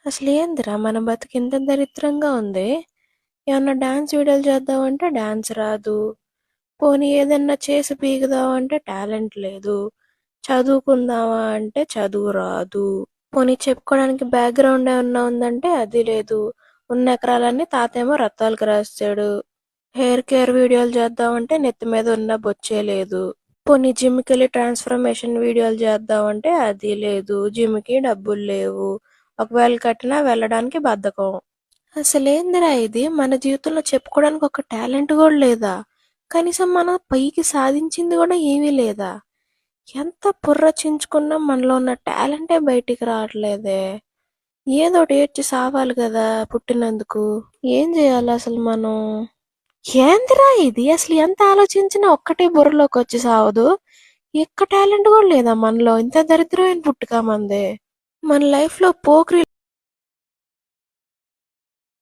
అసలేందిరా మన బతుకింత దరిద్రంగా ఉంది. ఏమన్నా డాన్స్ వీడియోలు చేద్దామంటే డాన్స్ రాదు. పోనీ ఏదన్నా చేసి పీకుదామంటే టాలెంట్ లేదు. చదువుకుందామా అంటే చదువు రాదు. పోనీ చెప్పుకోవడానికి బ్యాక్గ్రౌండ్ ఏమన్నా ఉందంటే అది లేదు. ఉన్న ఎకరాలన్నీ తాతేమో రత్తాలకు రాసాడు. హెయిర్ కేర్ వీడియోలు చేద్దామంటే నెత్తి మీద ఉన్న బొచ్చే లేదు. పోనీ జిమ్కి వెళ్ళి ట్రాన్స్ఫర్మేషన్ వీడియోలు చేద్దామంటే అది లేదు. జిమ్కి డబ్బులు లేవు. ఒకవేళ కట్టినా వెళ్ళడానికి బద్ధకం. అసలేందిరా ఇది? మన జీవితంలో చెప్పుకోవడానికి ఒక టాలెంట్ కూడా లేదా? కనీసం మనం పైకి సాధించింది కూడా ఏమీ లేదా? ఎంత బుర్ర చించుకున్నా మనలో ఉన్న టాలెంటే బయటికి రావట్లేదే. ఏదోటి ఏడ్చి సావాలి కదా పుట్టినందుకు. ఏం చేయాలి అసలు మనం? ఏందిరా ఇది? అసలు ఎంత ఆలోచించినా ఒక్కటే బుర్రలోకి వచ్చి సావదు. ఎక్క టాలెంట్ కూడా లేదా మనలో? ఇంత దరిద్రమైన పుట్టుక మంది. మన లైఫ్ లో పోక్రి